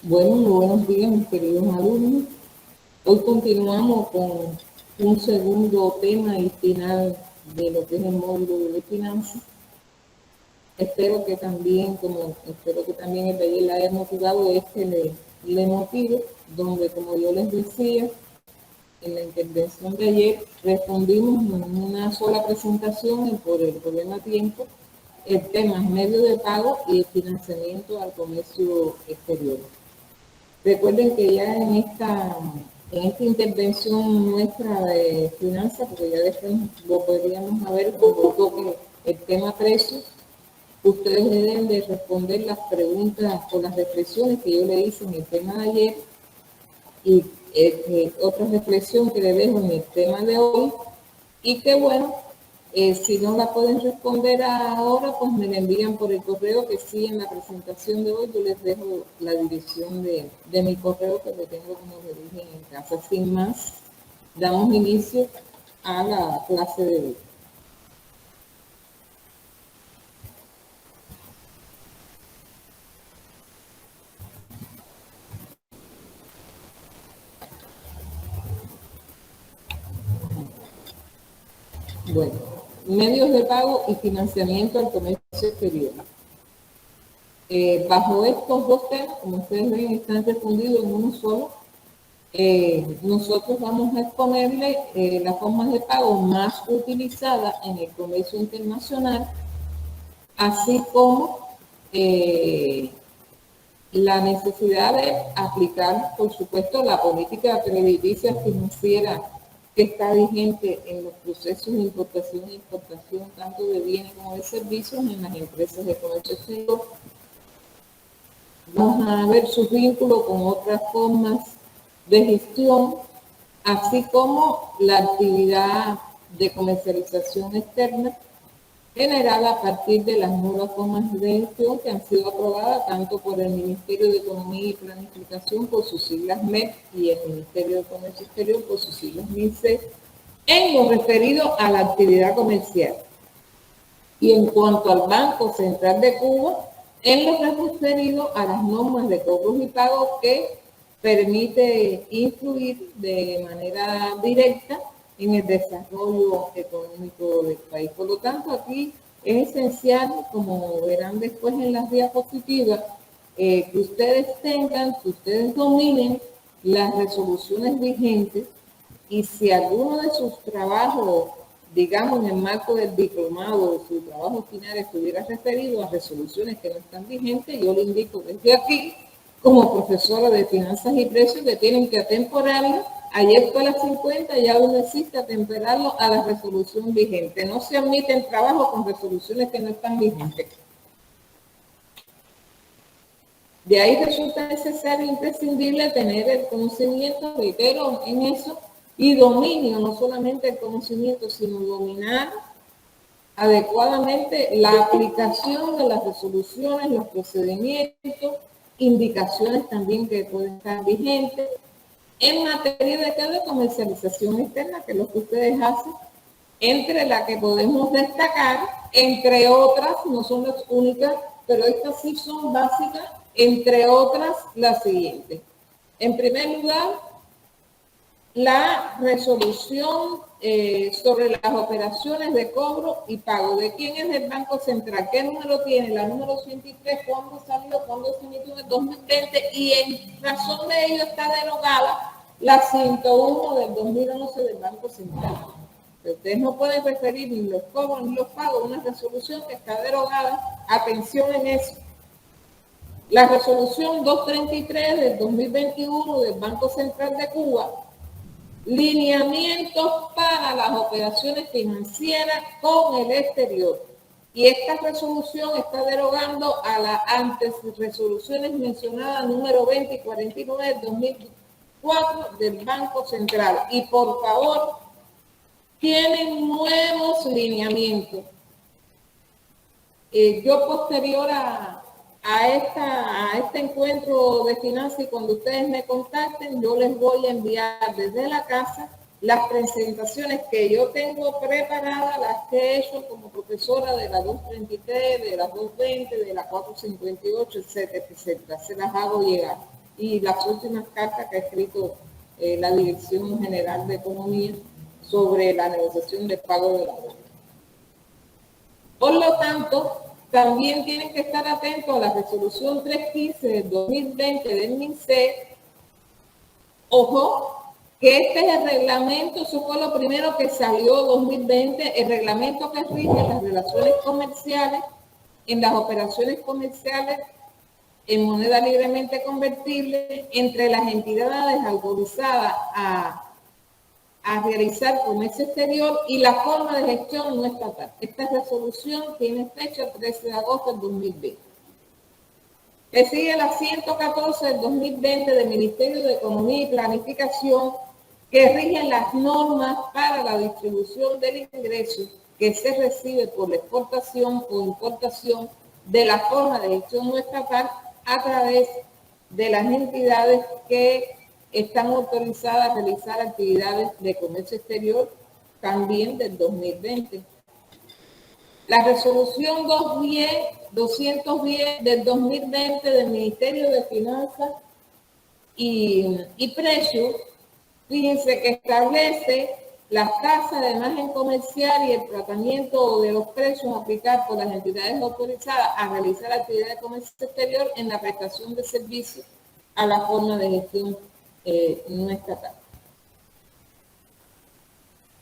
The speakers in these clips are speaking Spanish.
Bueno, muy buenos días, mis queridos alumnos. Hoy continuamos con un segundo tema y final de lo que es el módulo de finanzas. Espero que también el taller la haya motivado, le motive, donde, como yo les decía, en la intervención de ayer respondimos en una sola presentación y por el problema tiempo el tema medio de pago y el financiamiento al comercio exterior. Recuerden que ya en esta intervención nuestra de finanzas, porque ya después lo podríamos ver cuando toque el tema precios, ustedes deben de responder las preguntas o las reflexiones que yo le hice en el tema de ayer y otra reflexión que le dejo en el tema de hoy y que bueno, si no la pueden responder ahora, pues me la envían por el correo, que sí, en la presentación de hoy yo les dejo la dirección de mi correo que lo tengo, como les dije, en casa. Sin más, damos inicio a la clase de hoy. Bueno, medios de pago y financiamiento al comercio exterior. Bajo estos dos temas, como ustedes ven, están respondidos en uno solo. Nosotros vamos a exponerle las formas de pago más utilizadas en el comercio internacional, así como la necesidad de aplicar, por supuesto, la política crediticia financiera que está vigente en los procesos de importación e exportación, tanto de bienes como de servicios en las empresas de comercio exterior. Vamos a ver su vínculo con otras formas de gestión, así como la actividad de comercialización externa generada a partir de las nuevas formas de gestión que han sido aprobadas tanto por el Ministerio de Economía y Planificación por sus siglas MEP y el Ministerio de Comercio Exterior por sus siglas MINCE en lo referido a la actividad comercial. Y en cuanto al Banco Central de Cuba, en lo referido a las normas de cobros y pagos que permite influir de manera directa en el desarrollo económico del país. Por lo tanto, aquí es esencial, como verán después en las diapositivas, que ustedes dominen las resoluciones vigentes y si alguno de sus trabajos, digamos en el marco del diplomado, su trabajo final estuviera referido a resoluciones que no están vigentes, yo le indico desde aquí, como profesora de finanzas y precios, que tienen que atemporarlo. Ayer fue a las 50, ya aún existe atemperarlo a la resolución vigente. No se admiten trabajos con resoluciones que no están vigentes. De ahí resulta necesario e imprescindible tener el conocimiento, reitero, en eso, y dominio, no solamente el conocimiento, sino dominar adecuadamente la aplicación de las resoluciones, los procedimientos, indicaciones también que pueden estar vigentes en materia de comercialización externa, que es lo que ustedes hacen, entre las que podemos destacar, entre otras, no son las únicas, pero estas sí son básicas, entre otras las siguientes. En primer lugar, la resolución sobre las operaciones de cobro y pago. ¿De quién es el Banco Central? ¿Qué número tiene? La número 103, ¿cuándo salió? ¿Cuándo se emitió? En el 2020 y en razón de ello está derogada la 101 del 2011 del Banco Central. Ustedes no pueden referir ni los cobros ni los pagos a una resolución que está derogada. Atención en eso. La resolución 233 del 2021 del Banco Central de Cuba, lineamientos para las operaciones financieras con el exterior. Y esta resolución está derogando a las antes resoluciones mencionadas número 20 y 49 del 2004 del Banco Central. Y por favor, tienen nuevos lineamientos. Yo posterior a este encuentro de finanzas y cuando ustedes me contacten, yo les voy a enviar desde la casa las presentaciones que yo tengo preparadas, las que he hecho como profesora de la 233, de la 220, de la 458, etcétera, etcétera. Se las hago llegar. y las últimas cartas que ha escrito la Dirección General de Economía sobre la negociación de pago de la deuda. Por lo tanto, también tienen que estar atentos a la resolución 315 del 2020 del MINSEC. Ojo, que este es el reglamento, eso fue lo primero que salió 2020, el reglamento que rige las relaciones comerciales, en las operaciones comerciales en moneda libremente convertible entre las entidades autorizadas a realizar comercio exterior y la forma de gestión no estatal. Esta resolución tiene fecha 13 de agosto del 2020. Le sigue la 114 del 2020 del Ministerio de Economía y Planificación, que rige las normas para la distribución del ingreso que se recibe por la exportación o importación de la forma de gestión no estatal a través de las entidades que están autorizadas a realizar actividades de comercio exterior, también del 2020. La resolución 210 del 2020 del Ministerio de Finanzas y Precios, fíjense que establece las tasas de margen comercial y el tratamiento de los precios aplicados por las entidades autorizadas a realizar actividades de comercio exterior en la prestación de servicios a la forma de gestión no estatal.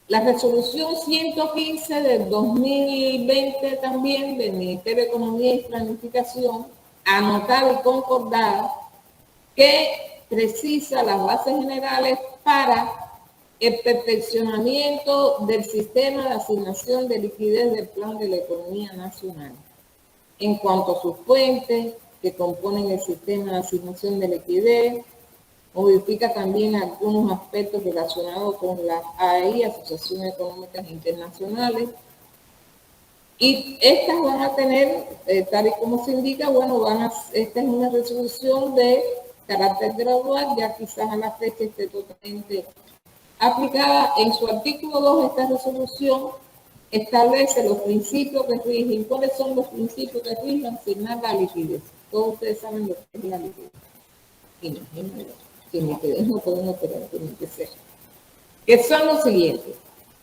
La resolución 115 del 2020 también del Ministerio de Economía y Planificación, anotada y concordada, que precisa las bases generales para el perfeccionamiento del sistema de asignación de liquidez del Plan de la Economía Nacional, en cuanto a sus fuentes que componen el sistema de asignación de liquidez. Modifica también algunos aspectos relacionados con las AEI, Asociaciones Económicas Internacionales, y estas van a tener, tal y como se indica, bueno, esta es una resolución de carácter gradual, ya quizás a la fecha esté totalmente aplicada. En su artículo 2, esta resolución establece los principios que rigen. ¿Cuáles son los principios que rigen? Asignar la liquidez. Todos ustedes saben lo que es la liquidez. Imagínense, sin liquidez no pueden operar, tienen que ser. Que son los siguientes.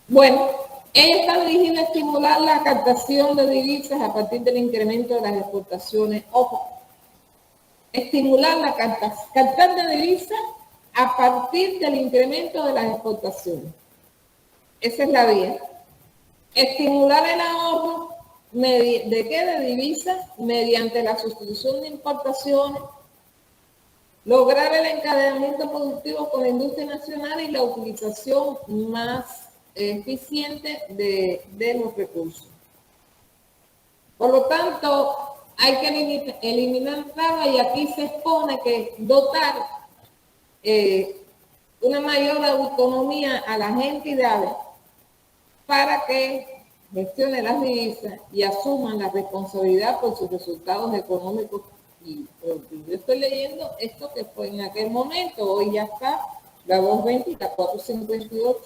Bueno, ella está dirigida a estimular la captación de divisas a partir del incremento de las exportaciones. Ojo, estimular la captar de divisas a partir del incremento de las exportaciones. Esa es la vía. Estimular el ahorro ¿de qué? De divisas mediante la sustitución de importaciones, lograr el encadenamiento productivo con la industria nacional y la utilización más eficiente de los recursos. Por lo tanto, hay que eliminar trabas y aquí se expone que dotar una mayor autonomía a las entidades para que gestionen las divisas y asuman la responsabilidad por sus resultados económicos. Y yo estoy leyendo esto que fue en aquel momento, hoy ya está la 220 y la 458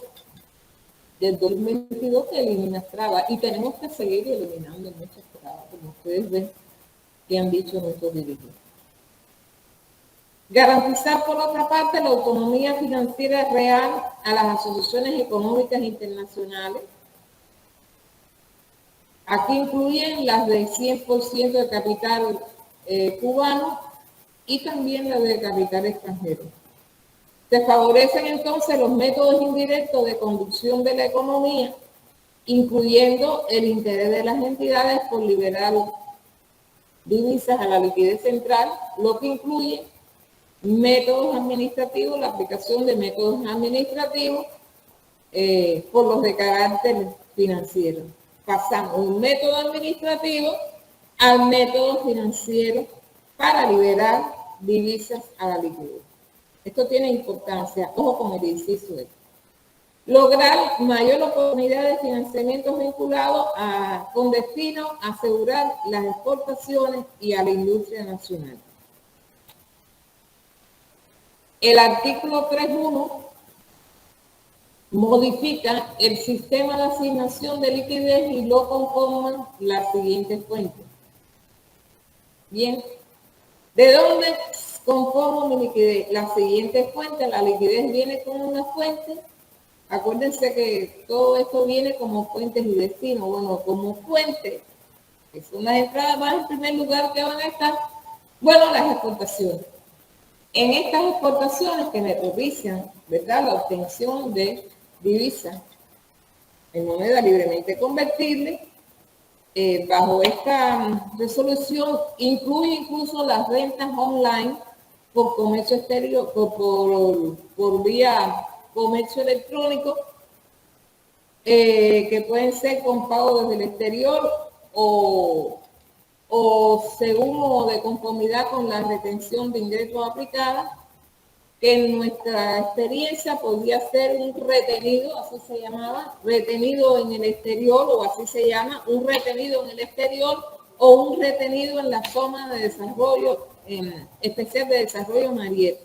del 2022 que elimina trabas, y tenemos que seguir eliminando muchas trabas, como ustedes ven que han dicho nuestros dirigentes. Garantizar, por otra parte, la autonomía financiera real a las asociaciones económicas internacionales. Aquí incluyen las de 100% de capital cubano y también las de capital extranjero. Se favorecen entonces los métodos indirectos de conducción de la economía, incluyendo el interés de las entidades por liberar divisas a la liquidez central, lo que incluye métodos administrativos, la aplicación de métodos administrativos por los de carácter financiero. Pasamos de un método administrativo al método financiero para liberar divisas a la liquidez. Esto tiene importancia, ojo con el inciso de lograr mayor oportunidad de financiamiento vinculado con destino a asegurar las exportaciones y a la industria nacional. El artículo 3.1 modifica el sistema de asignación de liquidez y lo conforman las siguientes fuentes. Bien, ¿de dónde conformo mi liquidez. La siguiente fuente, la liquidez viene con una fuente. Acuérdense que todo esto viene como fuentes y destinos. Bueno, como fuente, que son las entradas, más en primer lugar que van a estar, bueno, las exportaciones. En estas exportaciones que me propician, ¿verdad?, la obtención de divisas en moneda libremente convertible, bajo esta resolución incluye incluso las ventas online por comercio exterior, por vía comercio electrónico, que pueden ser con pago desde el exterior o según o de conformidad con la retención de ingresos aplicada, que en nuestra experiencia podía ser un retenido, así se llamaba, retenido en el exterior, o así se llama, un retenido en el exterior o un retenido en la zona de desarrollo especial de desarrollo Mariel,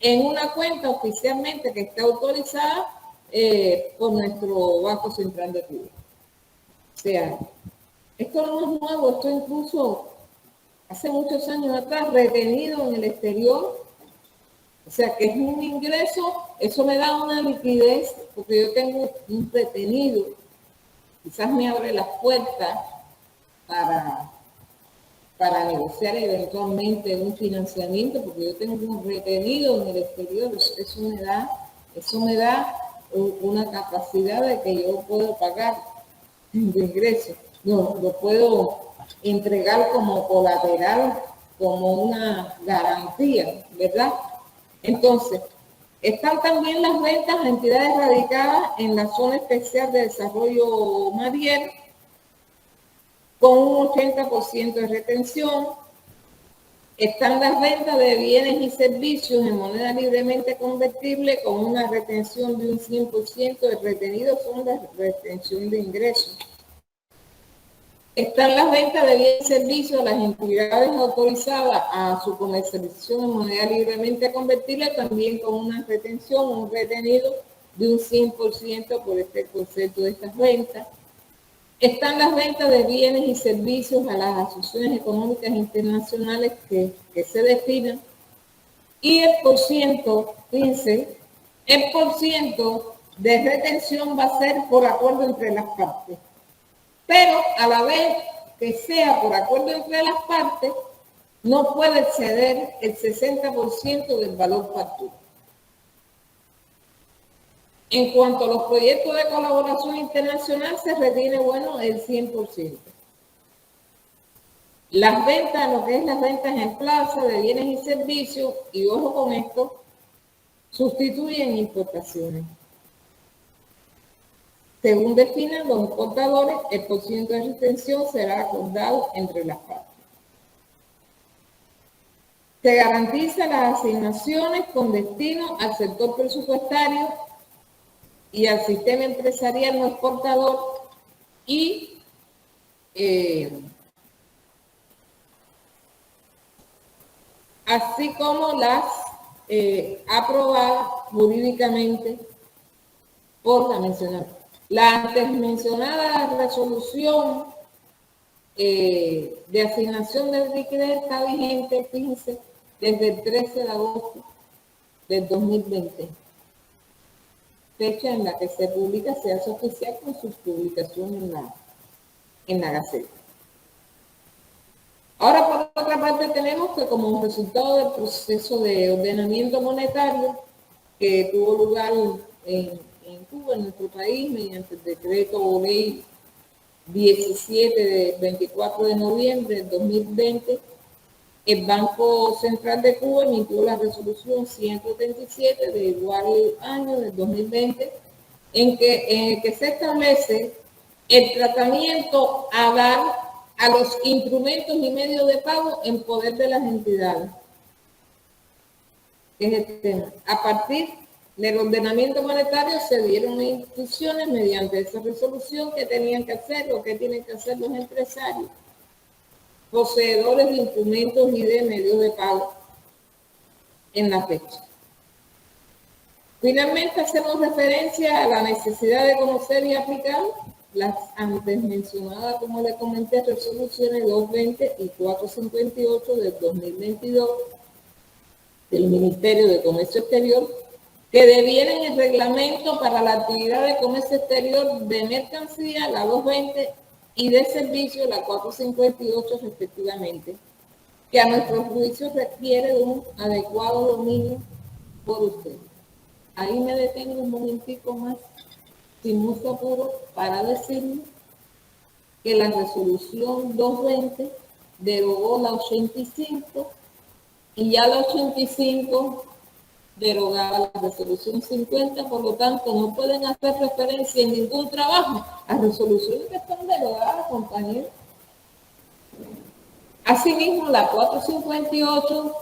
en una cuenta oficialmente que está autorizada por nuestro Banco Central de Cuba. O sea, esto no es nuevo, esto incluso hace muchos años atrás, retenido en el exterior. O sea, que es un ingreso, eso me da una liquidez, porque yo tengo un retenido. Quizás me abre las puertas para negociar eventualmente un financiamiento, porque yo tengo un retenido en el exterior. Eso me da una capacidad de que yo puedo pagar de ingresos. No, lo puedo entregar como colateral, como una garantía, ¿verdad? Entonces, están también las ventas a entidades radicadas en la zona especial de desarrollo Mariel, con un 80% de retención. Están las ventas de bienes y servicios en moneda libremente convertible con una retención de un 100% de retenido, son la retención de ingresos. Están las ventas de bienes y servicios a las entidades autorizadas a su comercialización en moneda libremente convertible, también con una retención, un retenido de un 100% por este concepto de estas ventas. Están las ventas de bienes y servicios a las asociaciones económicas internacionales que se definan. Y el porciento, fíjense, el porciento de retención va a ser por acuerdo entre las partes. Pero a la vez que sea por acuerdo entre las partes, no puede exceder el 60% del valor factura. En cuanto a los proyectos de colaboración internacional, se retiene, bueno, el 100%. Las ventas, lo que es las ventas en plaza de bienes y servicios, y ojo con esto, sustituyen importaciones. Según definen los exportadores, el porciento de retención será acordado entre las partes. Se garantiza las asignaciones con destino al sector presupuestario y al sistema empresarial no exportador y así como las aprobadas jurídicamente por la mencionada. La antes mencionada resolución de asignación de liquidez está vigente, fíjense, desde el 13 de agosto del 2020, fecha en la que se publica, se hace oficial con su publicación en la Gaceta. Ahora, por otra parte, tenemos que como resultado del proceso de ordenamiento monetario que tuvo lugar en Cuba, en nuestro país, mediante el decreto ley 17 de 24 de noviembre del 2020, el Banco Central de Cuba emitió la resolución 137 de igual año del 2020, en que se establece el tratamiento a dar a los instrumentos y medios de pago en poder de las entidades. Es el tema. A partir del ordenamiento monetario se dieron instrucciones mediante esa resolución que tenían que hacer o que tienen que hacer los empresarios, poseedores de instrumentos y de medios de pago en la fecha. Finalmente hacemos referencia a la necesidad de conocer y aplicar las antes mencionadas, como le comenté, resoluciones 220 y 458 del 2022, del Ministerio de Comercio Exterior que devienen el reglamento para la actividad de comercio exterior de mercancía, la 220, y de servicio, la 458 respectivamente, que a nuestro juicio requiere de un adecuado dominio por usted. Ahí me detengo un momentico más, sin mucho apuro, para decirle que la resolución 220 derogó la 85 y ya la 85 derogaba la resolución 50, por lo tanto no pueden hacer referencia en ningún trabajo a resoluciones que están derogadas, compañeros. Asimismo, la 458,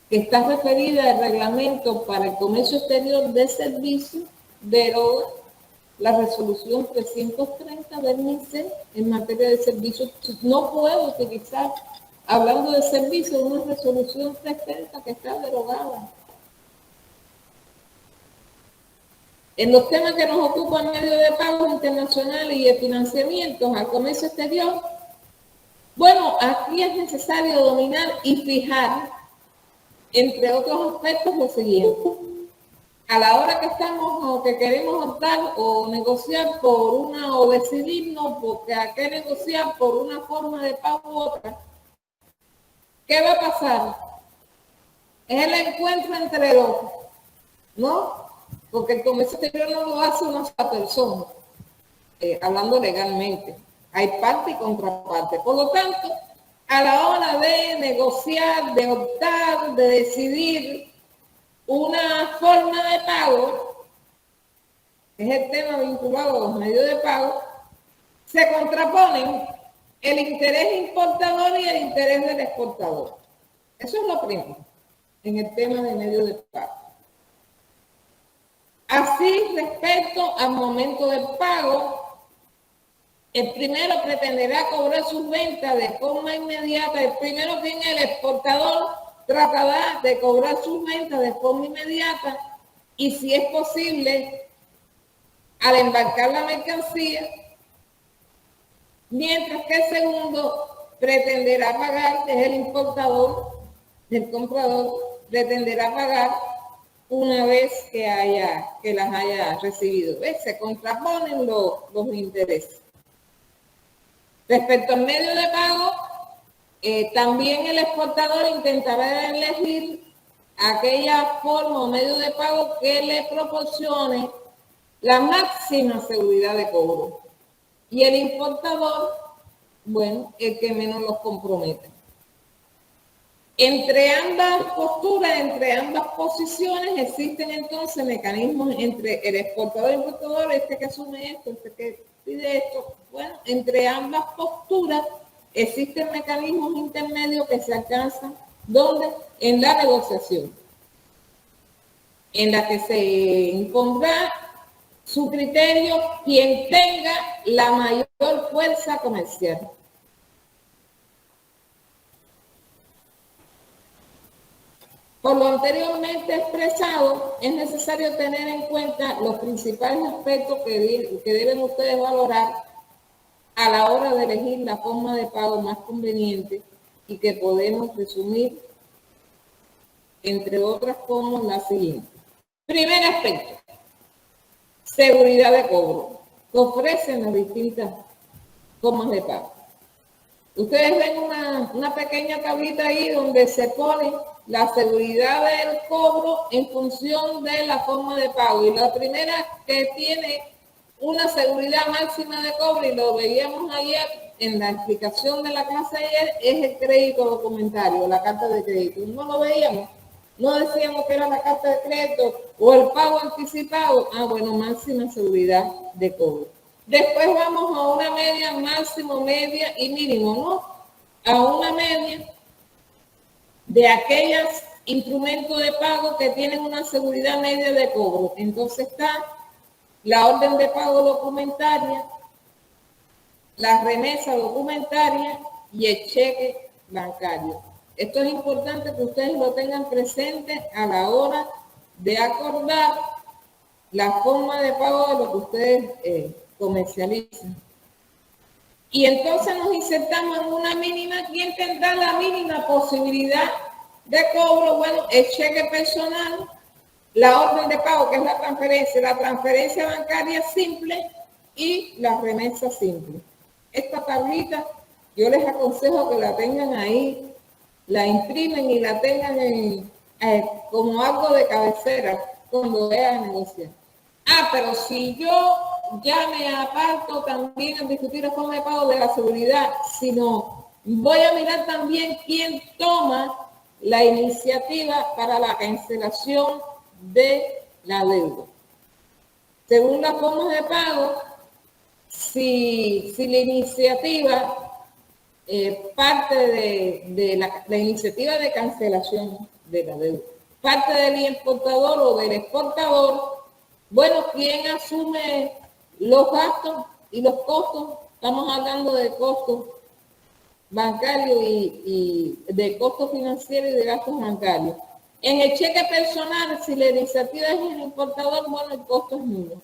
que está referida al reglamento para el comercio exterior de servicio, deroga la resolución 330 del MINCE en materia de servicios. No puedo utilizar, hablando de servicio, una resolución 330 que está derogada. En los temas que nos ocupan medio de pagos internacionales y de financiamientos al comercio exterior, bueno, aquí es necesario dominar y fijar, entre otros aspectos, lo siguiente. A la hora que estamos o que queremos optar o negociar por una, o decidirnos porque hay que negociar por una forma de pago u otra, ¿qué va a pasar? Es el encuentro entre dos, ¿no? Porque el comercio exterior no lo hace una sola persona, hablando legalmente. Hay parte y contraparte. Por lo tanto, a la hora de negociar, de optar, de decidir una forma de pago, que es el tema vinculado a los medios de pago, se contraponen el interés importador y el interés del exportador. Eso es lo primero en el tema de medios de pago. Así, respecto al momento del pago, el primero pretenderá cobrar sus ventas de forma inmediata. El primero, quien el exportador, tratará de cobrar sus ventas de forma inmediata y, si es posible, al embarcar la mercancía, mientras que el segundo pretenderá pagar, que es el importador, el comprador, pretenderá pagar una vez que las haya recibido. ¿Ves? Se contraponen los intereses. Respecto al medio de pago, también el exportador intentará elegir aquella forma o medio de pago que le proporcione la máxima seguridad de cobro. Y el importador, bueno, el que menos los compromete. Entre ambas posturas, entre ambas posiciones, existen entonces mecanismos entre el exportador y el importador, este que asume esto, este que pide esto. Bueno, entre ambas posturas existen mecanismos intermedios que se alcanzan, ¿dónde? En la negociación, en la que se impondrá su criterio quien tenga la mayor fuerza comercial. Por lo anteriormente expresado, es necesario tener en cuenta los principales aspectos que deben ustedes valorar a la hora de elegir la forma de pago más conveniente y que podemos resumir, entre otras, como la siguiente. Primer aspecto, seguridad de cobro, que ofrecen las distintas formas de pago. Ustedes ven una pequeña tablita ahí donde se pone la seguridad del cobro en función de la forma de pago. Y la primera que tiene una seguridad máxima de cobro, y lo veíamos ayer en la explicación de la clase ayer, es el crédito documentario, la carta de crédito. No lo veíamos, no decíamos que era la carta de crédito o el pago anticipado. Ah, bueno, máxima seguridad de cobro. Después vamos a una media, máximo, media y mínimo, ¿no? A una media de aquellos instrumentos de pago que tienen una seguridad media de cobro. Entonces está la orden de pago documentaria, la remesa documentaria y el cheque bancario. Esto es importante que ustedes lo tengan presente a la hora de acordar la forma de pago de lo que ustedes comercializan. Y entonces nos insertamos en una mínima. ¿Quién tendrá la mínima posibilidad de cobro, bueno, el cheque personal, la orden de pago, que es la transferencia bancaria simple y la remesa simple. Esta tablita yo les aconsejo que la tengan ahí, la imprimen y la tengan como algo de cabecera cuando vayan a negociar. Pero si yo ya me aparto también a discutir la forma de pago de la seguridad, sino voy a mirar también quién toma la iniciativa para la cancelación de la deuda. Según las formas de pago, si la iniciativa parte de la iniciativa de cancelación de la deuda, parte del importador o del exportador, bueno, ¿quién asume los gastos y los costos? Estamos hablando de costos bancarios y de costos financieros y de gastos bancarios. En el cheque personal, si la iniciativa es el importador, bueno, el costo es nulo.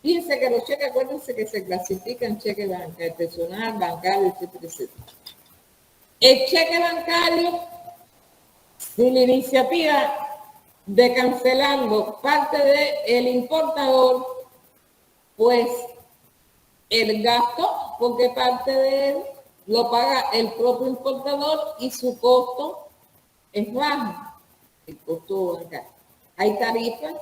Fíjense que los cheques, acuérdense que se clasifican cheques personal, bancario, etcétera, etcétera. El cheque bancario, si la iniciativa de cancelarlo parte del importador, pues el gasto, porque parte de él lo paga el propio importador y su costo es bajo, el costo bancario. Hay tarifas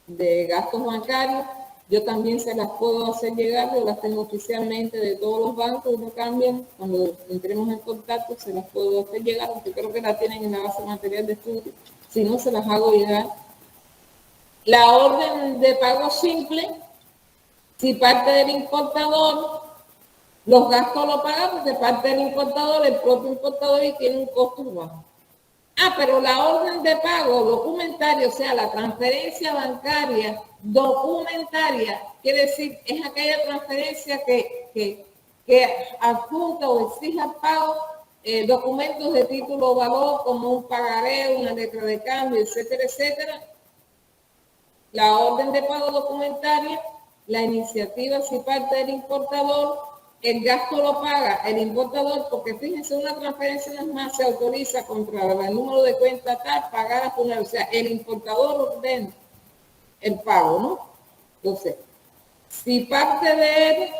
de gastos bancarios, yo también se las puedo hacer llegar, yo las tengo oficialmente de todos los bancos, no cambian, cuando entremos en contacto se las puedo hacer llegar, porque creo que la tienen en la base material de estudio, si no se las hago llegar. La orden de pago simple, si parte del importador, los gastos lo paga porque parte del importador, el propio importador, y tiene un costo bajo. Pero la orden de pago documentaria, o sea, la transferencia bancaria documentaria, quiere decir, es aquella transferencia que adjunta o exige al pago documentos de título o valor como un pagaré, una letra de cambio, etcétera, etcétera. La orden de pago documentaria, la iniciativa si parte del importador, el gasto lo paga el importador, porque fíjense, una transferencia no es más, se autoriza contra el número de cuenta tal, pagar a poner, o sea, el importador ordena el pago, ¿no? Entonces, si parte de él,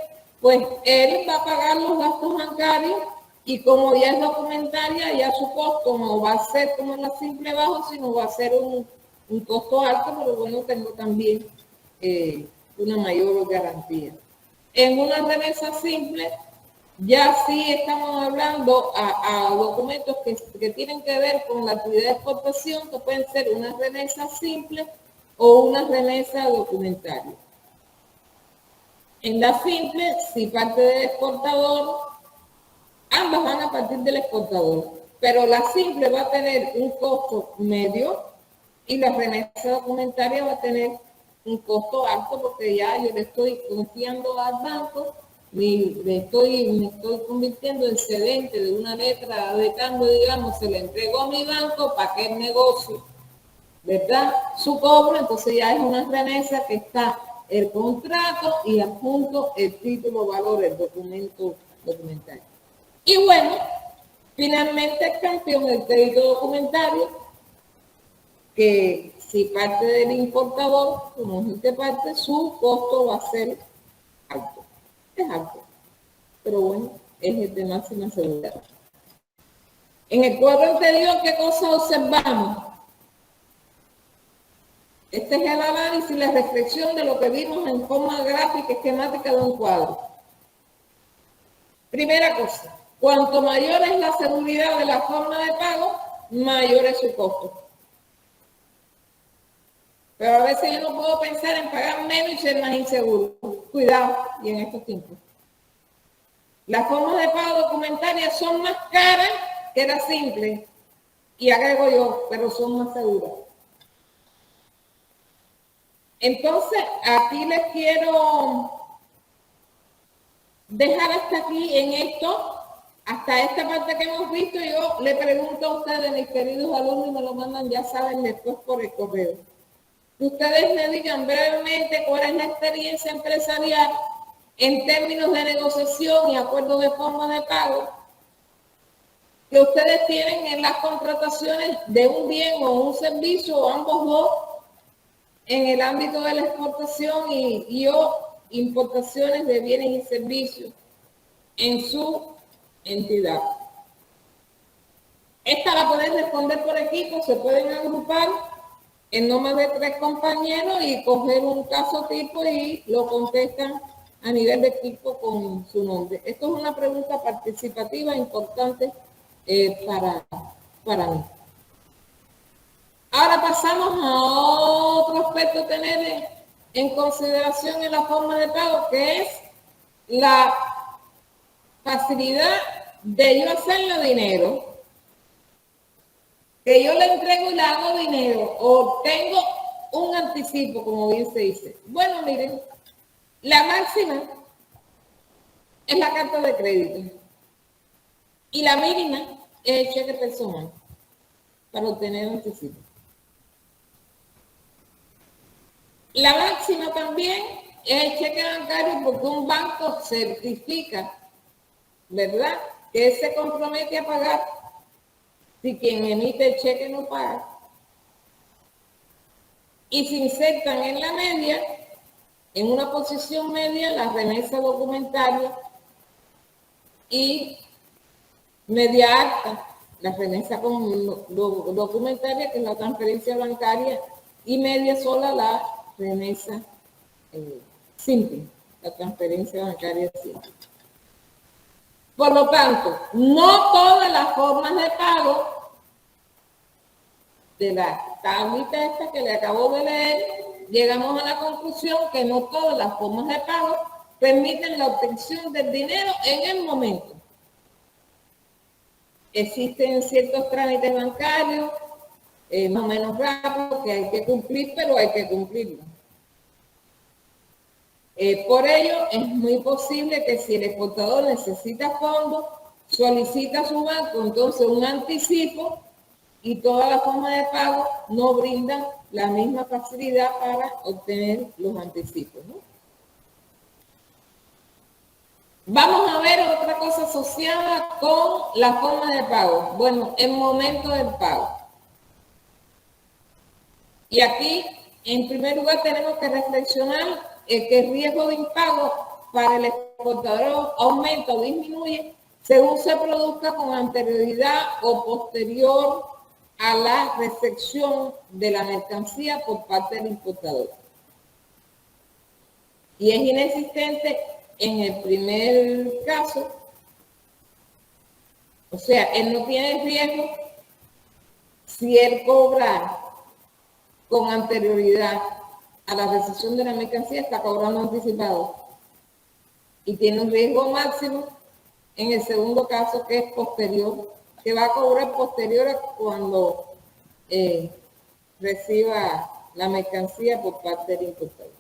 pues él va a pagar los gastos bancarios y como ya es documentaria, ya su costo no va a ser como la simple bajo, sino va a ser un costo alto, pero bueno, tengo también una mayor garantía. En una remesa simple, ya sí estamos hablando a documentos que tienen que ver con la actividad de exportación, que pueden ser una remesa simple o una remesa documentaria. En la simple, si parte del exportador, ambas van a partir del exportador, pero la simple va a tener un costo medio y la remesa documentaria va a tener un costo alto, porque ya yo le estoy confiando al banco, me estoy convirtiendo en cedente de una letra de cambio, digamos, se le entregó a mi banco para que el negocio, ¿verdad?, su cobro, entonces ya es una remesa que está el contrato y adjunto el título valor, el documento documentario. Y bueno, finalmente el campeón del crédito documentario, que si parte del importador, como es de parte, su costo va a ser alto. Es alto, pero bueno, es el de máxima seguridad. En el cuadro anterior, ¿qué cosa observamos? Este es el análisis y la reflexión de lo que vimos en forma gráfica esquemática de un cuadro. Primera cosa, cuanto mayor es la seguridad de la forma de pago, mayor es su costo. Pero a veces yo no puedo pensar en pagar menos y ser más inseguro. Cuidado, y en estos tiempos. Las formas de pago documentarias son más caras que las simples. Y agrego yo, pero son más seguras. Entonces, aquí les quiero dejar hasta aquí en esto, hasta esta parte que hemos visto. Yo le pregunto a ustedes, mis queridos alumnos, y me lo mandan, ya saben, después por el correo. Ustedes me digan brevemente cuál es la experiencia empresarial en términos de negociación y acuerdo de forma de pago que ustedes tienen en las contrataciones de un bien o un servicio o ambos dos en el ámbito de la exportación y o importaciones de bienes y servicios en su entidad. Esta la pueden responder por equipo, se pueden agrupar en no más de 3 compañeros y coger un caso tipo y lo contestan a nivel de equipo con su nombre. Esto es una pregunta participativa importante para mí. Ahora pasamos a otro aspecto a tener en consideración en la forma de pago, que es la facilidad de yo hacerle dinero, que yo le entrego y le hago dinero, o tengo un anticipo, como bien se dice. Bueno, miren, la máxima es la carta de crédito y la mínima es el cheque personal para obtener anticipo. La máxima también es el cheque bancario porque un banco certifica, ¿verdad?, que se compromete a pagar si quien emite el cheque no paga. Y se insertan en la media, en una posición media, la remesa documentaria y media alta, la remesa documentaria, que es la transferencia bancaria, y media sola la remesa simple, la transferencia bancaria simple. Por lo tanto, no todas las formas de pago de la tablita esta que le acabo de leer, llegamos a la conclusión que no todas las formas de pago permiten la obtención del dinero en el momento. Existen ciertos trámites bancarios, más o menos rápidos, que hay que cumplir, pero hay que cumplirlo. Por ello, es muy posible que si el exportador necesita fondos, solicita a su banco entonces un anticipo y todas las formas de pago no brindan la misma facilidad para obtener los anticipos, ¿no? Vamos a ver otra cosa asociada con la forma de pago. Bueno, el momento del pago. Y aquí, en primer lugar, tenemos que reflexionar que el riesgo de impago para el exportador aumenta o disminuye según se produzca con anterioridad o posterior a la recepción de la mercancía por parte del importador. Y es inexistente en el primer caso, o sea, él no tiene riesgo si él cobra con anterioridad a la recepción de la mercancía, está cobrando anticipado. Y tiene un riesgo máximo en el segundo caso, que es posterior, que va a cobrar posterior a cuando reciba la mercancía por parte del importador.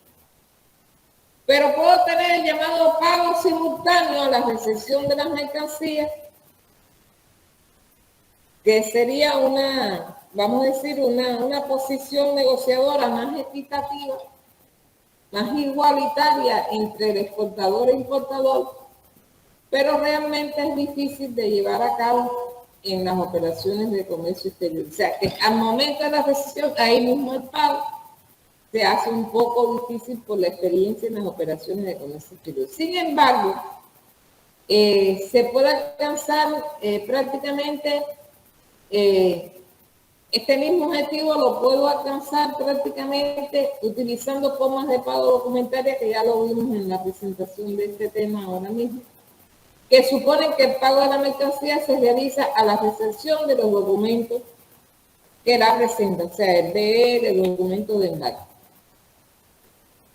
Pero puedo tener el llamado pago simultáneo a la recepción de las mercancías, que sería una, vamos a decir, una posición negociadora más equitativa, más igualitaria entre el exportador e importador, pero realmente es difícil de llevar a cabo en las operaciones de comercio exterior. O sea, que al momento de la recepción, ahí mismo el pago se hace un poco difícil por la experiencia en las operaciones de comercio exterior. Sin embargo, se puede alcanzar prácticamente este mismo objetivo lo puedo alcanzar prácticamente utilizando formas de pago documentarias que ya lo vimos en la presentación de este tema ahora mismo, que suponen que el pago de la mercancía se realiza a la recepción de los documentos que la presentan, o sea, el DR, el documento de embarque.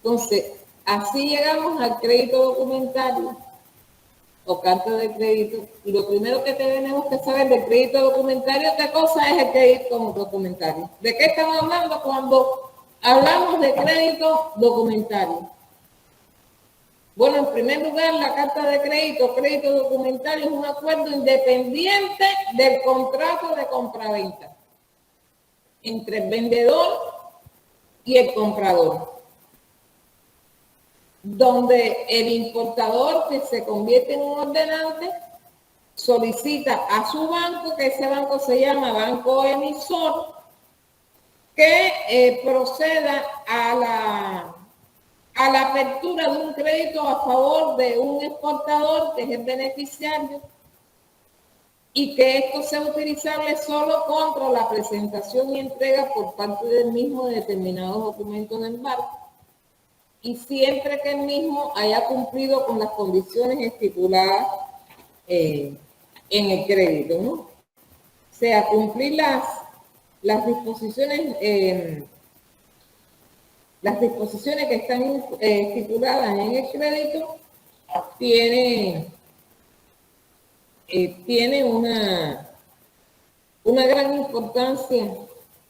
Entonces, así llegamos al crédito documentario o carta de crédito, y lo primero que tenemos que saber del crédito documentario, ¿qué cosa es el crédito documentario? ¿De qué estamos hablando cuando hablamos de crédito documentario? Bueno, en primer lugar, la carta de crédito documentario es un acuerdo independiente del contrato de compraventa entre el vendedor y el comprador, donde el importador, que se convierte en un ordenante, solicita a su banco, que ese banco se llama banco emisor, que proceda a la apertura de un crédito a favor de un exportador que es el beneficiario y que esto sea utilizable solo contra la presentación y entrega por parte del mismo de determinados documentos de embarque y siempre que el mismo haya cumplido con las condiciones estipuladas en el crédito, ¿no? O sea, cumplir las disposiciones que están estipuladas en el crédito tiene una gran importancia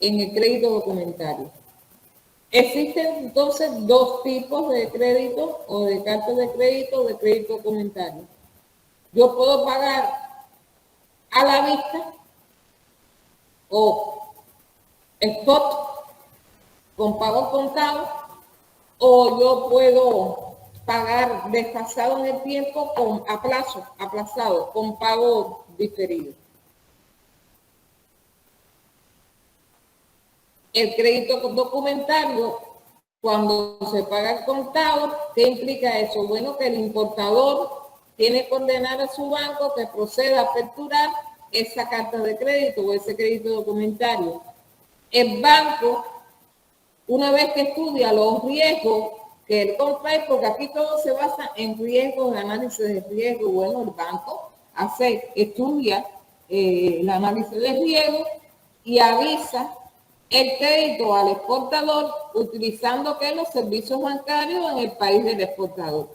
en el crédito documentario. Existen entonces dos tipos de crédito o de cartas de crédito documentario. Yo puedo pagar a la vista o spot con pago contado, o yo puedo pagar desfasado en el tiempo con aplazado, con pago diferido. El crédito documentario, cuando se paga el contado, ¿qué implica eso? Bueno, que el importador tiene que ordenar a su banco que proceda a aperturar esa carta de crédito o ese crédito documentario. El banco, una vez que estudia los riesgos que él compra, porque aquí todo se basa en riesgos, análisis de riesgo, bueno, el banco estudia el análisis de riesgo y avisa el crédito al exportador utilizando los servicios bancarios en el país del exportador.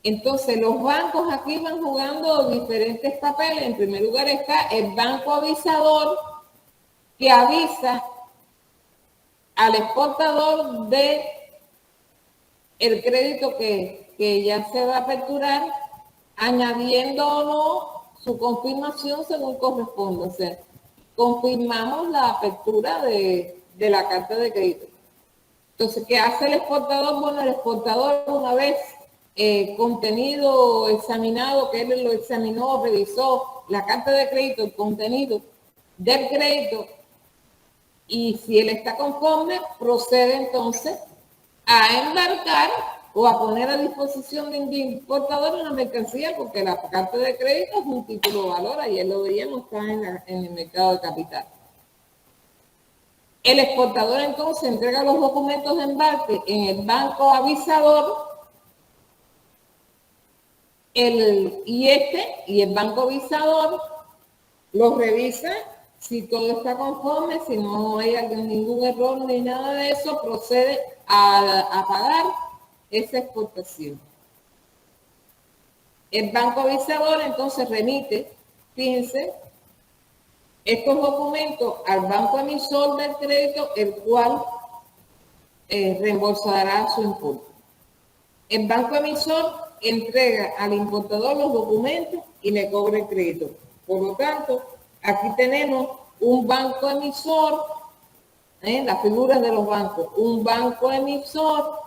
Entonces, los bancos aquí van jugando diferentes papeles. En primer lugar está el banco avisador, que avisa al exportador de el crédito que ya se va a aperturar, añadiendo o no su confirmación según corresponda. O sea, confirmamos la apertura de la carta de crédito. Entonces, ¿qué hace el exportador? Bueno, el exportador, una vez contenido examinado, que él lo examinó, revisó la carta de crédito, el contenido del crédito, y si él está conforme, procede entonces a embarcar o a poner a disposición del importador una mercancía, porque la carta de crédito es un título de valor, ayer lo veíamos, está en el mercado de capital. El exportador entonces entrega los documentos de embarque en el banco avisador, y el banco avisador los revisa. Si todo está conforme, si no hay ningún error ni nada de eso, procede a pagar esa exportación. El banco avisador entonces remite, fíjense, estos documentos al banco emisor del crédito, el cual reembolsará su importe. El banco emisor entrega al importador los documentos y le cobra el crédito. Por lo tanto, aquí tenemos un banco emisor, las figuras de los bancos, un banco emisor,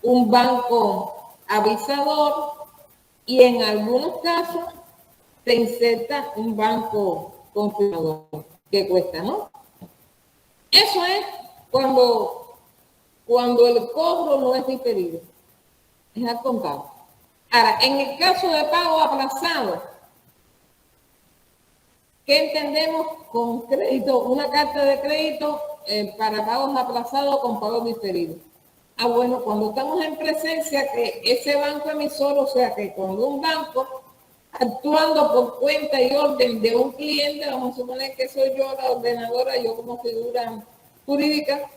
un banco avisador y en algunos casos se inserta un banco confirmador que cuesta, ¿no? Eso es cuando el cobro no es diferido, es al contado. Ahora, en el caso de pago aplazado, ¿qué entendemos con crédito? Una carta de crédito para pagos aplazados con pagos diferidos. Bueno, cuando estamos en presencia que ese banco emisor, o sea que cuando un banco actuando por cuenta y orden de un cliente, vamos a suponer que soy yo la ordenadora, yo como figura jurídica,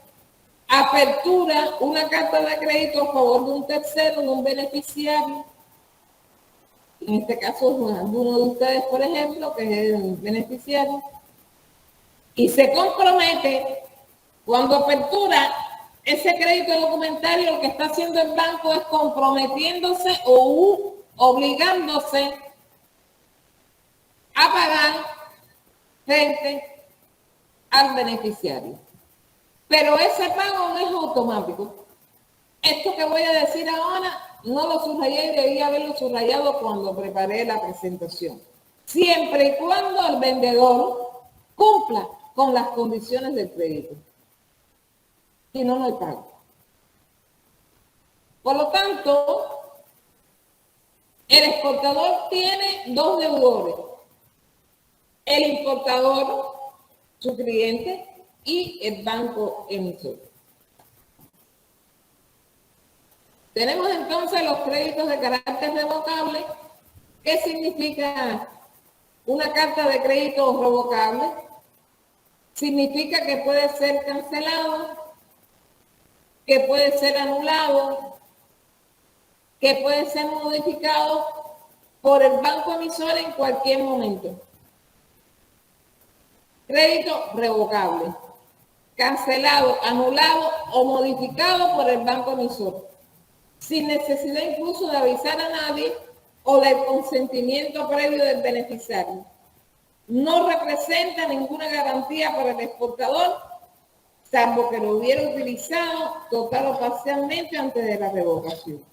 apertura una carta de crédito a favor de un tercero, de un beneficiario, en este caso alguno de ustedes, por ejemplo, que es el beneficiario, y se compromete cuando apertura ese crédito documentario, lo que está haciendo el banco es comprometiéndose o obligándose a pagar frente al beneficiario. Pero ese pago no es automático. Esto que voy a decir ahora no lo subrayé y debía haberlo subrayado cuando preparé la presentación. Siempre y cuando el vendedor cumpla con las condiciones del crédito. Si no, no hay pago. Por lo tanto, el exportador tiene dos deudores. El importador, su cliente, y el banco emisor. Tenemos entonces los créditos de carácter revocable. ¿Qué significa una carta de crédito revocable? Significa que puede ser cancelado, que puede ser anulado, que puede ser modificado por el banco emisor en cualquier momento. Crédito revocable, cancelado, anulado o modificado por el banco emisor, sin necesidad incluso de avisar a nadie o del consentimiento previo del beneficiario. No representa ninguna garantía para el exportador, salvo que lo hubiera utilizado total o parcialmente antes de la revocación.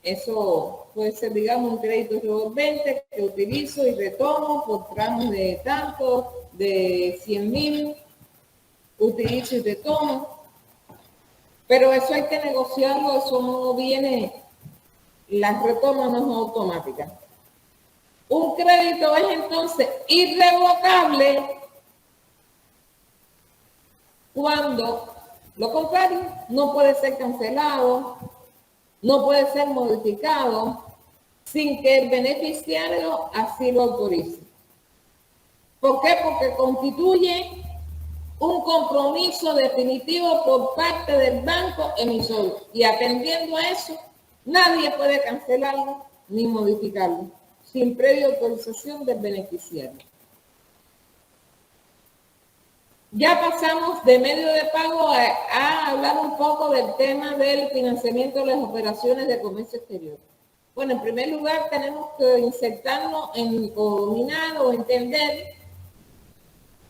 Eso puede ser, digamos, un crédito revolvente que utilizo y retomo por tramos de tanto, de 100.000, utilizo y retomo. Pero eso hay que negociarlo, eso no viene, la retoma no es automática. Un crédito es entonces irrevocable cuando lo contrario no puede ser cancelado, no puede ser modificado sin que el beneficiario así lo autorice. ¿Por qué? Porque constituye un compromiso definitivo por parte del banco emisor y atendiendo a eso, nadie puede cancelarlo ni modificarlo sin previa autorización del beneficiario. Ya pasamos de medio de pago a hablar un poco del tema del financiamiento de las operaciones de comercio exterior. Bueno, en primer lugar tenemos que insertarnos o dominar o entender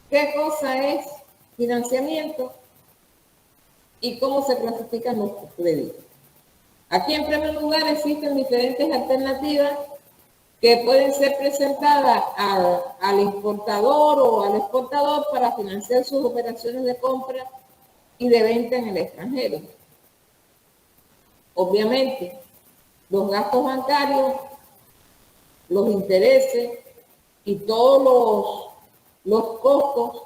qué cosa es financiamiento y cómo se clasifican los créditos. Aquí en primer lugar existen diferentes alternativas que pueden ser presentadas al importador o al exportador para financiar sus operaciones de compra y de venta en el extranjero. Obviamente, los gastos bancarios, los intereses y todos los costos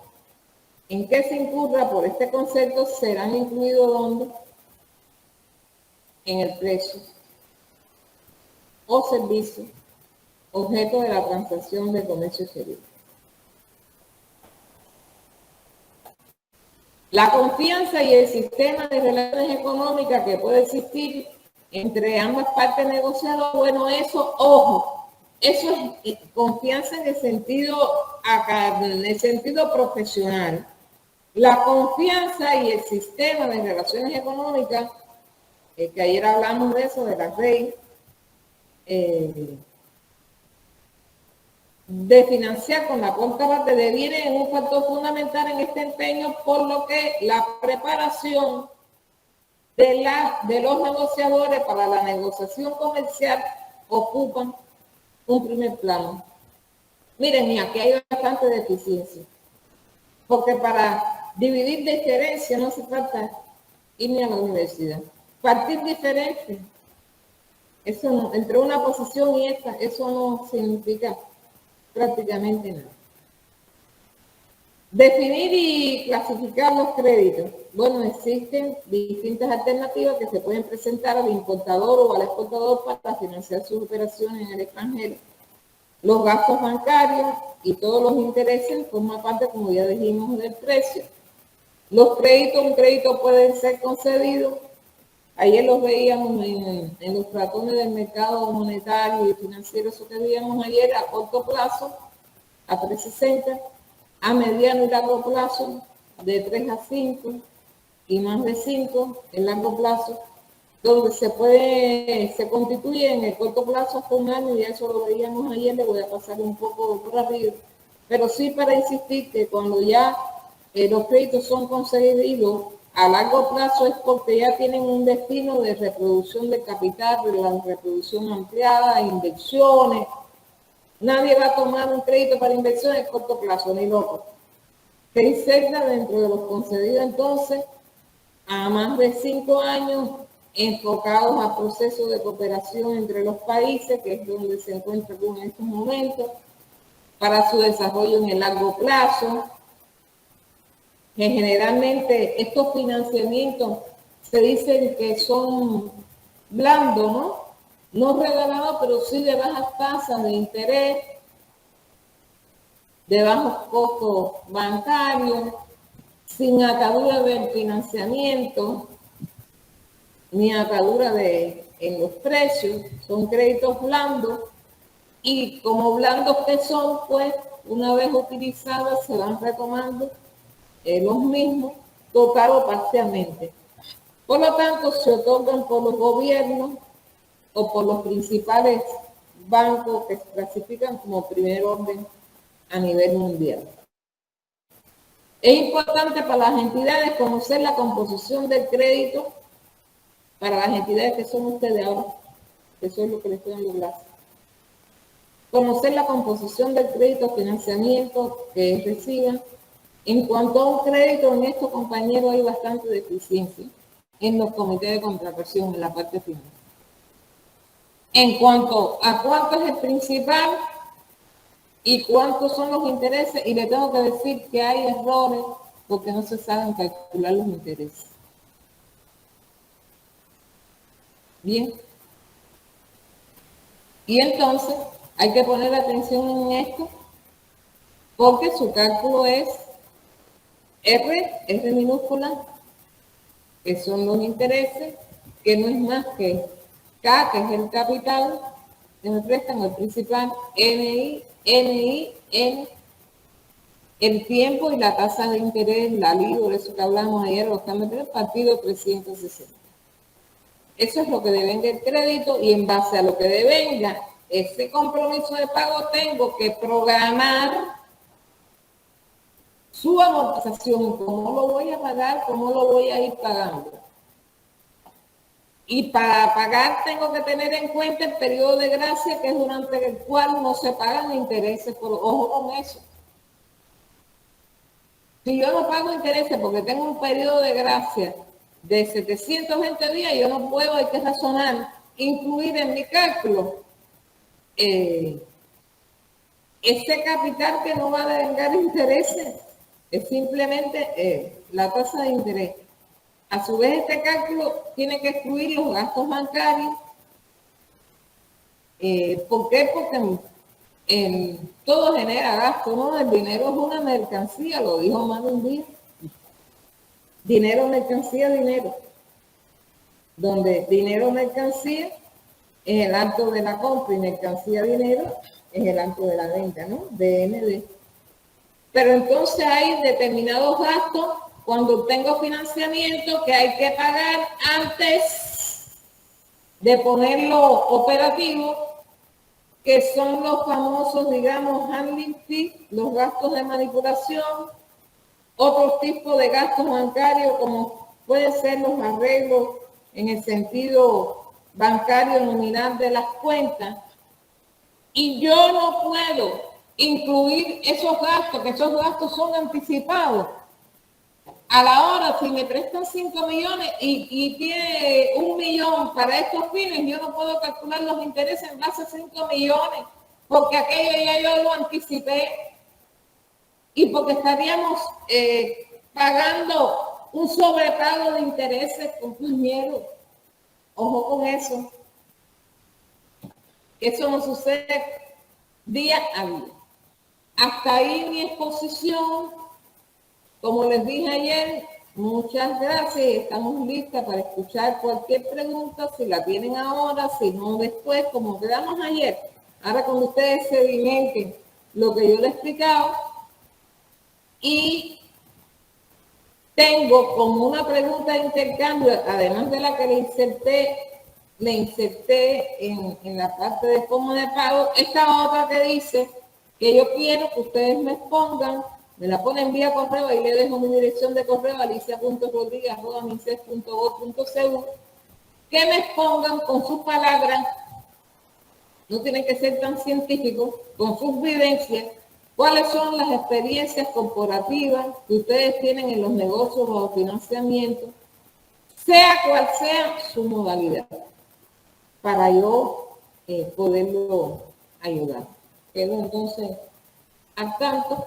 en que se incurra por este concepto serán incluidos ¿dónde? En el precio o servicio objeto de la transacción de comercio exterior. La confianza y el sistema de relaciones económicas que puede existir entre ambas partes negociadoras, bueno, eso, ojo, eso es confianza en el sentido profesional. La confianza y el sistema de relaciones económicas, que ayer hablamos de eso, de la ley, de financiar con la contraparte deviene en un factor fundamental en este empeño, por lo que la preparación de los negociadores para la negociación comercial ocupan un primer plano. Miren, y aquí hay bastante deficiencia, porque para dividir diferencia no hace falta irme a la universidad. Partir diferente, eso no, entre una posición y esta, eso no significa prácticamente nada. Definir y clasificar los créditos. Bueno, existen distintas alternativas que se pueden presentar al importador o al exportador para financiar sus operaciones en el extranjero. Los gastos bancarios y todos los intereses forman parte, como ya dijimos, del precio. Los créditos, un crédito puede ser concedido. Ayer los veíamos en los ratones del mercado monetario y financiero, eso que veíamos ayer a corto plazo, a 360, a mediano y largo plazo, de 3 a 5 y más de 5 en largo plazo, donde se constituye en el corto plazo hasta un año, y eso lo veíamos ayer, le voy a pasar un poco por arriba, pero sí para insistir que cuando ya los créditos son concedidos a largo plazo es porque ya tienen un destino de reproducción de capital, de la reproducción ampliada, inversiones. Nadie va a tomar un crédito para inversiones a corto plazo, ni loco. Se inserta dentro de los concedidos entonces a más de 5 años enfocados a procesos de cooperación entre los países, que es donde se encuentra en estos momentos, para su desarrollo en el largo plazo. Que generalmente estos financiamientos se dicen que son blandos, ¿no? No regalados, pero sí de bajas tasas de interés, de bajos costos bancarios, sin atadura del financiamiento, ni atadura en los precios. Son créditos blandos y como blandos que son, pues una vez utilizados se van retomando los mismos, total o parcialmente. Por lo tanto, se otorgan por los gobiernos o por los principales bancos que se clasifican como primer orden a nivel mundial. Es importante para las entidades conocer la composición del crédito, para las entidades que son ustedes ahora, eso es lo que les estoy dando clase. Conocer la composición del crédito, financiamiento que reciban. En cuanto a un crédito, en esto, compañeros, hay bastante deficiencia en los comités de contratación, en la parte final. En cuanto a cuánto es el principal y cuántos son los intereses, y le tengo que decir que hay errores porque no se saben calcular los intereses. Bien. Y entonces hay que poner atención en esto porque su cálculo es R minúscula, que son los intereses, que no es más que K, que es el capital, que me prestan el principal, N, el tiempo y la tasa de interés, la LIBOR, eso que hablamos ayer, los cambios de partido 360. Eso es lo que devenga el crédito y en base a lo que devenga ese compromiso de pago tengo que programar su amortización, cómo lo voy a pagar, cómo lo voy a ir pagando. Y para pagar tengo que tener en cuenta el periodo de gracia, que es durante el cual no se pagan intereses. Ojo con eso. Si yo no pago intereses porque tengo un periodo de gracia de 720 días, yo no puedo, hay que razonar, incluir en mi cálculo ese capital que no va a devengar intereses. Es simplemente la tasa de interés. A su vez, este cálculo tiene que excluir los gastos bancarios. ¿Por qué? Porque todo genera gasto, ¿no? El dinero es una mercancía, lo dijo Manuel Díaz. Dinero, mercancía, dinero. Donde dinero, mercancía es el acto de la compra y mercancía, dinero es el acto de la venta, ¿no? DND. Pero entonces hay determinados gastos cuando tengo financiamiento que hay que pagar antes de ponerlo operativo, que son los famosos, digamos, handling fees, los gastos de manipulación, otros tipos de gastos bancarios como pueden ser los arreglos en el sentido bancario nominal de las cuentas. Y yo no puedo incluir esos gastos, que esos gastos son anticipados. A la hora, si me prestan 5 millones y tiene 1 millón para estos fines, yo no puedo calcular los intereses en base a 5 millones, porque aquello ya yo lo anticipé y porque estaríamos pagando un sobrepago de intereses, compañeros. Ojo con eso. Eso no sucede día a día. Hasta ahí mi exposición. Como les dije ayer, muchas gracias. Estamos listas para escuchar cualquier pregunta, si la tienen ahora, si no después, como quedamos ayer. Ahora cuando ustedes sedimenten lo que yo les he explicado. Y tengo como una pregunta de intercambio, además de la que le inserté en la parte de forma de pago, esta otra que dice que yo quiero que ustedes me expongan me la ponen vía correo y le dejo mi dirección de correo alicia.rodriguez@minces.gov.cu, que me expongan con sus palabras, no tienen que ser tan científicos, con sus vivencias, cuáles son las experiencias corporativas que ustedes tienen en los negocios o financiamiento, sea cual sea su modalidad, para yo poderlo ayudar. Quedo entonces al tanto.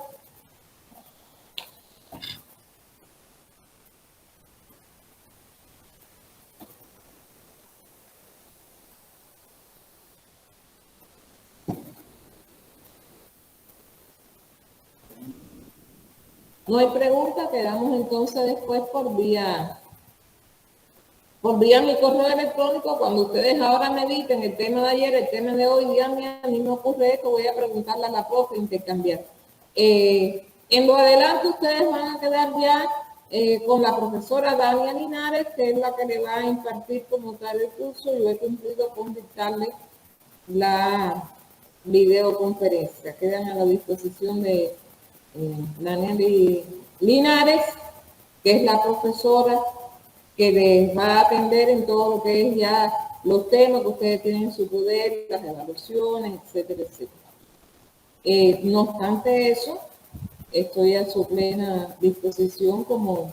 No hay pregunta, quedamos entonces después por vía mi correo electrónico. Cuando ustedes ahora me editen el tema de ayer, el tema de hoy, díganme, a mí me ocurre esto, voy a preguntarle a la profe, intercambiar. En lo adelante ustedes van a quedar ya con la profesora Dania Linares, que es la que le va a impartir como tal el curso. Yo he cumplido con dictarle la videoconferencia. Quedan a la disposición de Dania Linares, que es la profesora que les va a atender en todo lo que es ya los temas que ustedes tienen en su poder, las evaluaciones, etcétera, etcétera. No obstante eso, estoy a su plena disposición como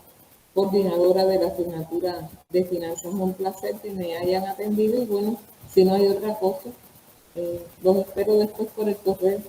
coordinadora de la asignatura de finanzas. Un placer que me hayan atendido y bueno, si no hay otra cosa, los espero después por el correo.